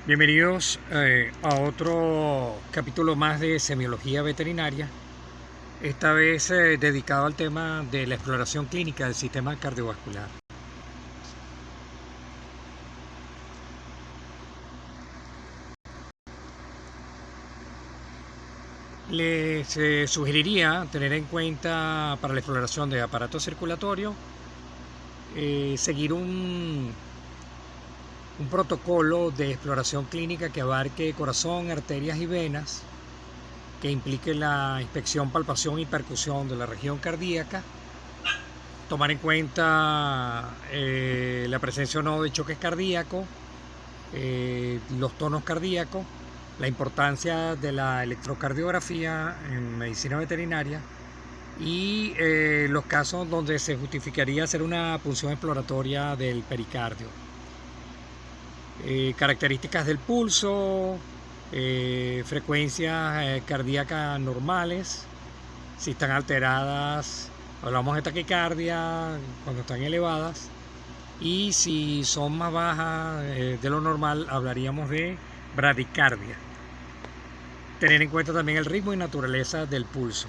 Bienvenidos a otro capítulo más de Semiología Veterinaria, esta vez dedicado al tema de la exploración clínica del sistema cardiovascular. Les sugeriría tener en cuenta para la exploración de aparato circulatorio seguir un protocolo de exploración clínica que abarque corazón, arterias y venas, que implique la inspección, palpación y percusión de la región cardíaca, tomar en cuenta la presencia o no de choques cardíacos, los tonos cardíacos, la importancia de la electrocardiografía en medicina veterinaria y los casos donde se justificaría hacer una punción exploratoria del pericardio. Características del pulso, frecuencias cardíacas normales, si están alteradas, hablamos de taquicardia cuando están elevadas, y si son más bajas de lo normal, hablaríamos de bradicardia. Tener en cuenta también el ritmo y naturaleza del pulso.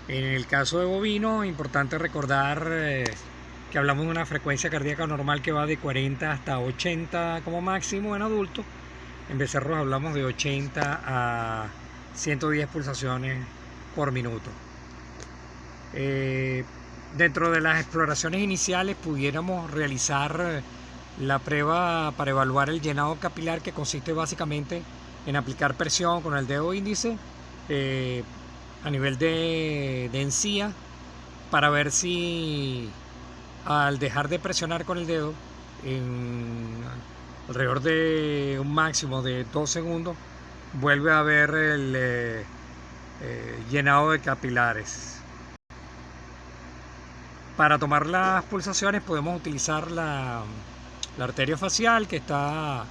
En el caso de bovinos, importante recordar que hablamos de una frecuencia cardíaca normal que va de 40 hasta 80 como máximo en adultos. En becerros hablamos de 80 a 110 pulsaciones por minuto. Dentro de las exploraciones iniciales pudiéramos realizar la prueba para evaluar el llenado capilar, que consiste básicamente en aplicar presión con el dedo índice a nivel de encía, para ver si al dejar de presionar con el dedo alrededor de un máximo de 2 segundos vuelve a haber el llenado de capilares. Para tomar las pulsaciones podemos utilizar la arteria facial, que está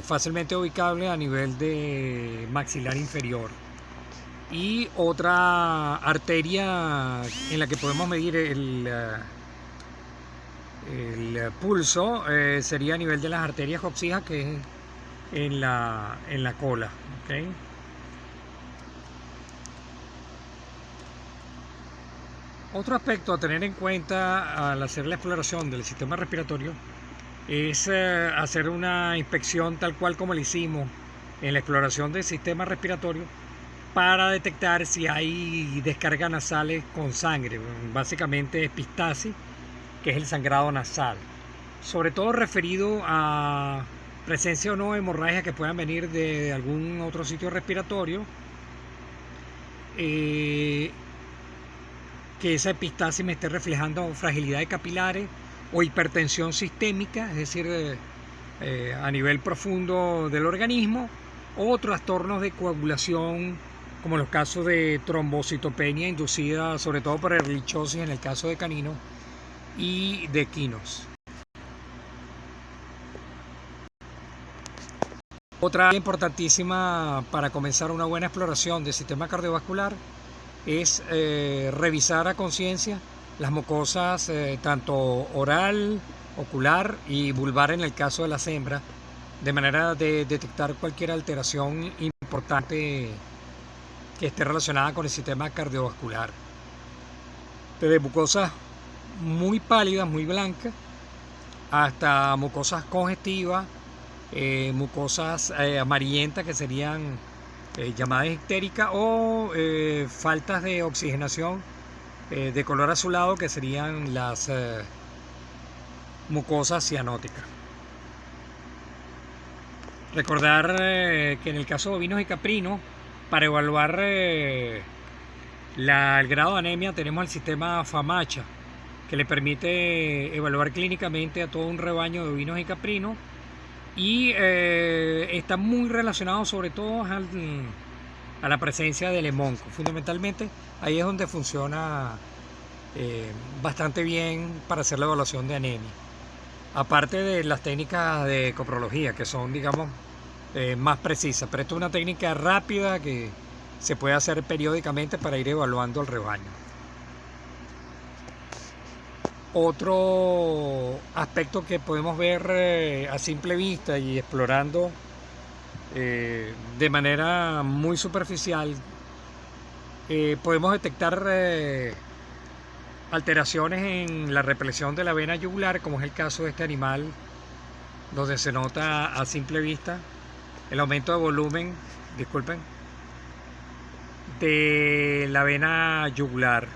fácilmente ubicable a nivel de maxilar inferior, y otra arteria en la que podemos medir el pulso sería a nivel de las arterias coxijas, que es en la cola. ¿Okay? Otro aspecto a tener en cuenta al hacer la exploración del sistema respiratorio es hacer una inspección tal cual como lo hicimos en la exploración del sistema respiratorio, para detectar si hay descargas nasales con sangre, básicamente epistasis, que es el sangrado nasal, sobre todo referido a presencia o no de hemorragias que puedan venir de algún otro sitio respiratorio, que esa epistasis me esté reflejando fragilidad de capilares o hipertensión sistémica, es decir, a nivel profundo del organismo, o trastornos de coagulación, como los casos de trombocitopenia inducida sobre todo por ehrlichiosis en el caso de caninos, y de equinos. Otra importantísima para comenzar una buena exploración del sistema cardiovascular es revisar a conciencia las mucosas, tanto oral, ocular y vulvar en el caso de las hembras, de manera de detectar cualquier alteración importante que esté relacionada con el sistema cardiovascular. Desde mucosas muy pálidas, muy blancas, hasta mucosas congestivas, mucosas amarillentas, que serían llamadas ictéricas, o faltas de oxigenación de color azulado, que serían las mucosas cianóticas. Recordar que en el caso de bovinos y caprinos, para evaluar el grado de anemia, tenemos el sistema FAMACHA, que le permite evaluar clínicamente a todo un rebaño de bovinos y caprinos, y está muy relacionado sobre todo a la presencia del hemonco. Fundamentalmente ahí es donde funciona bastante bien para hacer la evaluación de anemia, aparte de las técnicas de coprología, que son, digamos, más precisas, pero esto es una técnica rápida que se puede hacer periódicamente para ir evaluando el rebaño. Otro aspecto que podemos ver a simple vista y explorando de manera muy superficial, podemos detectar alteraciones en la represión de la vena yugular, como es el caso de este animal, donde se nota a simple vista el aumento de volumen, disculpen, de la vena yugular.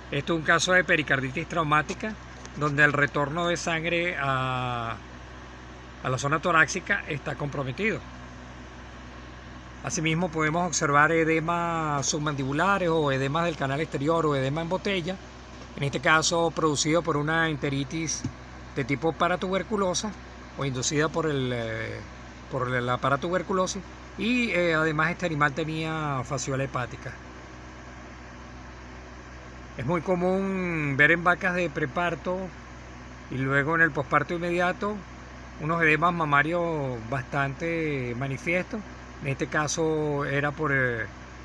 Esto es un caso de pericarditis traumática, donde el retorno de sangre a la zona torácica está comprometido. Asimismo, podemos observar edemas submandibulares o edemas del canal exterior o edema en botella, en este caso producido por una enteritis de tipo paratuberculosa o inducida por la paratuberculosis, y además este animal tenía fasciola hepática. Es muy común ver en vacas de preparto y luego en el posparto inmediato unos edemas mamarios bastante manifiestos. En este caso era por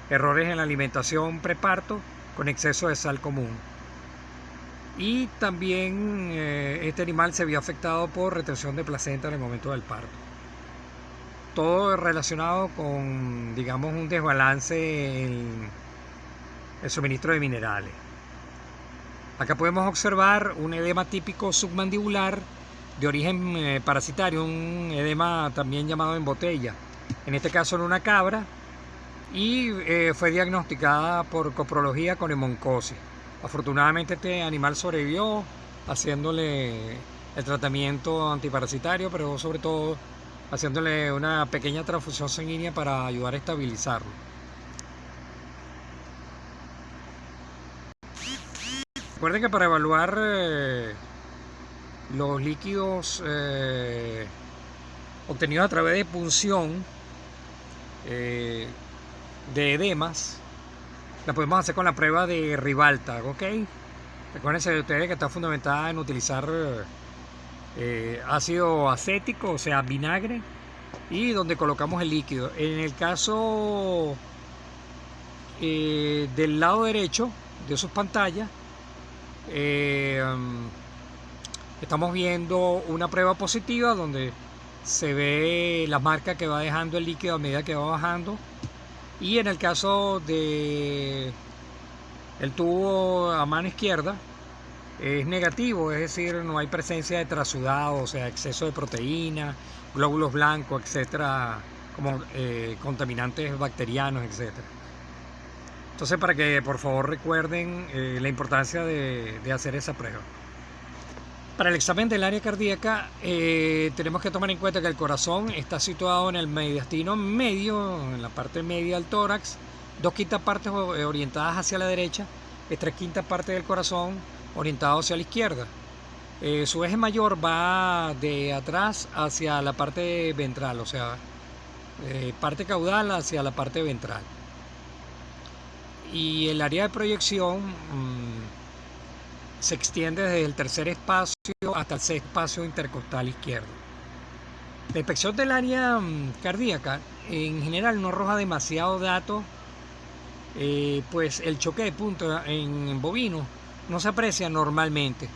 errores en la alimentación preparto con exceso de sal común. Y también este animal se vio afectado por retención de placenta en el momento del parto. Todo relacionado con, digamos, un desbalance en el suministro de minerales. Acá podemos observar un edema típico submandibular de origen parasitario, un edema también llamado en botella, en este caso en una cabra, y fue diagnosticada por coprología con hemoncosis. Afortunadamente este animal sobrevivió haciéndole el tratamiento antiparasitario, pero sobre todo haciéndole una pequeña transfusión sanguínea para ayudar a estabilizarlo. Recuerden que para evaluar los líquidos obtenidos a través de punción de edemas, la podemos hacer con la prueba de Ribalta, ¿ok? Recuérdense de ustedes que está fundamentada en utilizar ácido acético, o sea, vinagre, y donde colocamos el líquido. En el caso del lado derecho de sus pantallas, estamos viendo una prueba positiva donde se ve la marca que va dejando el líquido a medida que va bajando, y en el caso de el tubo a mano izquierda es negativo, es decir, no hay presencia de trasudado, o sea, exceso de proteína, glóbulos blancos, etcétera, como contaminantes bacterianos, etcétera. Entonces, para que por favor recuerden la importancia de hacer esa prueba. Para el examen del área cardíaca tenemos que tomar en cuenta que el corazón está situado en el mediastino medio, en la parte media del tórax, 2/5 partes orientadas hacia la derecha, 3/5 partes del corazón orientado hacia la izquierda. Su eje mayor va de atrás hacia la parte ventral, o sea, parte caudal hacia la parte ventral. Y el área de proyección se extiende desde el tercer espacio hasta el sexto espacio intercostal izquierdo. La inspección del área cardíaca en general no arroja demasiado datos, pues el choque de punto en bovinos no se aprecia normalmente.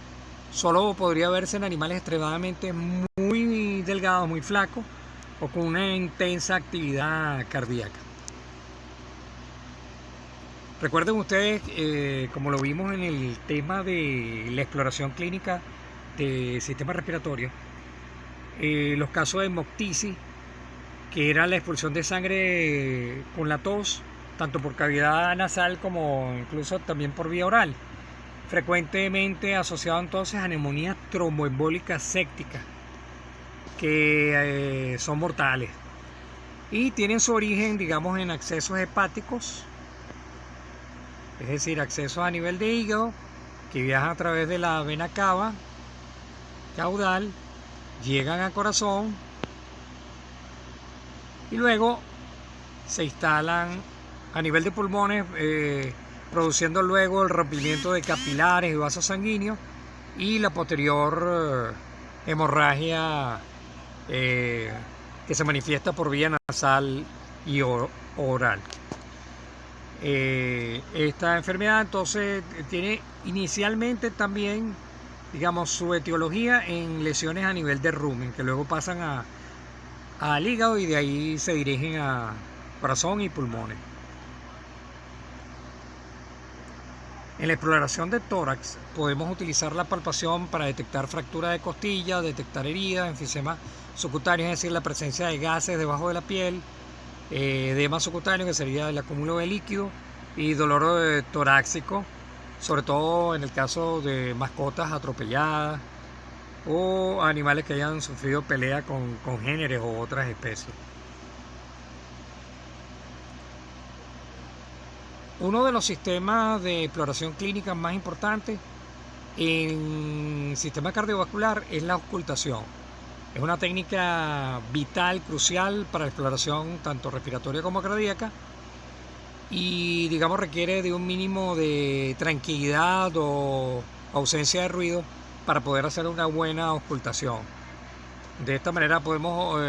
Solo podría verse en animales extremadamente muy delgados, muy flacos o con una intensa actividad cardíaca. Recuerden ustedes, como lo vimos en el tema de la exploración clínica de sistema respiratorio, los casos de hemoptisis, que era la expulsión de sangre con la tos, tanto por cavidad nasal como incluso también por vía oral, frecuentemente asociado entonces a neumonías tromboembólicas sépticas, que son mortales y tienen su origen, digamos, en accesos hepáticos, es decir, accesos a nivel de hígado que viajan a través de la vena cava caudal, llegan al corazón y luego se instalan a nivel de pulmones, produciendo luego el rompimiento de capilares y vasos sanguíneos y la posterior hemorragia que se manifiesta por vía nasal y oral. Esta enfermedad entonces tiene inicialmente también digamos, su etiología en lesiones a nivel de rumen, que luego pasan al hígado y de ahí se dirigen a corazón y pulmones. En la exploración de tórax podemos utilizar la palpación para detectar fractura de costilla, detectar heridas, enfisema subcutáneo, es decir, la presencia de gases debajo de la piel, edema subcutáneo, que sería el acúmulo de líquido, y dolor torácico, sobre todo en el caso de mascotas atropelladas o animales que hayan sufrido pelea con congéneres o otras especies. Uno de los sistemas de exploración clínica más importantes en el sistema cardiovascular es la auscultación. Es una técnica vital, crucial para la exploración tanto respiratoria como cardíaca y, digamos, requiere de un mínimo de tranquilidad o ausencia de ruido para poder hacer una buena auscultación. De esta manera podemos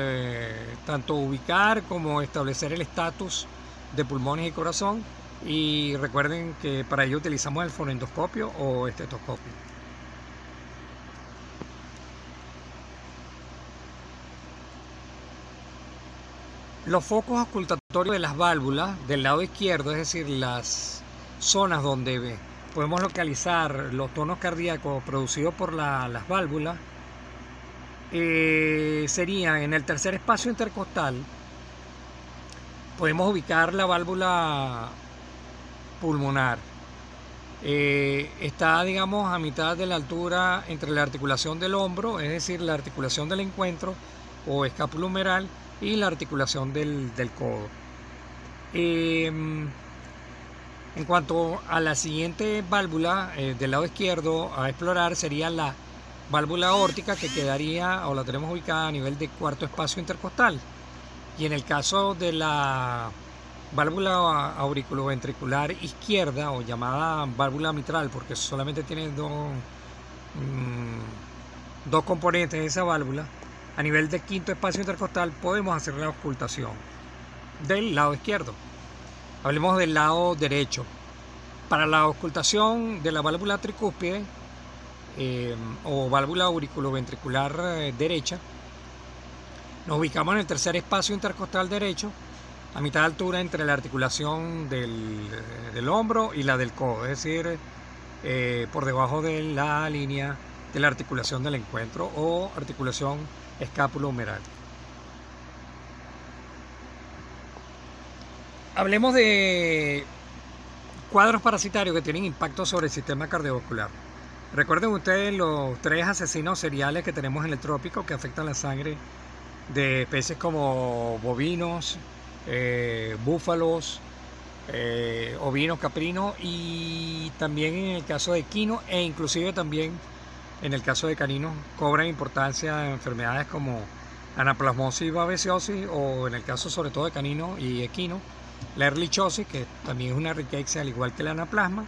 tanto ubicar como establecer el estatus de pulmones y corazón, y recuerden que para ello utilizamos el fonendoscopio o estetoscopio. Los focos auscultatorios de las válvulas del lado izquierdo, es decir, las zonas donde podemos localizar los tonos cardíacos producidos por las válvulas, sería en el tercer espacio intercostal. Podemos ubicar la válvula pulmonar. Está, digamos, a mitad de la altura entre la articulación del hombro, es decir, la articulación del encuentro o escápulo humeral, y la articulación del codo. En cuanto a la siguiente válvula del lado izquierdo a explorar, sería la válvula aórtica, que quedaría o la tenemos ubicada a nivel de cuarto espacio intercostal. Y en el caso de la válvula auriculoventricular izquierda, o llamada válvula mitral, porque solamente tiene dos componentes de esa válvula, a nivel de quinto espacio intercostal podemos hacer la auscultación del lado izquierdo. Hablemos del lado derecho. Para la auscultación de la válvula tricúspide o válvula auriculoventricular derecha, nos ubicamos en el tercer espacio intercostal derecho, a mitad de altura entre la articulación del hombro y la del codo, es decir, por debajo de la línea de la articulación del encuentro o articulación escápulo-humeral. Hablemos de cuadros parasitarios que tienen impacto sobre el sistema cardiovascular. Recuerden ustedes los 3 asesinos seriales que tenemos en el trópico que afectan la sangre de especies como bovinos, búfalos, ovinos, caprinos, y también en el caso de equinos e inclusive también en el caso de caninos cobran importancia en enfermedades como anaplasmosis y babesiosis, o en el caso sobre todo de caninos y equinos, la ehrlichiosis, que también es una riqueza al igual que el anaplasma,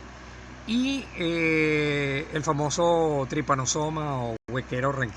y el famoso tripanosoma o huequero renquino.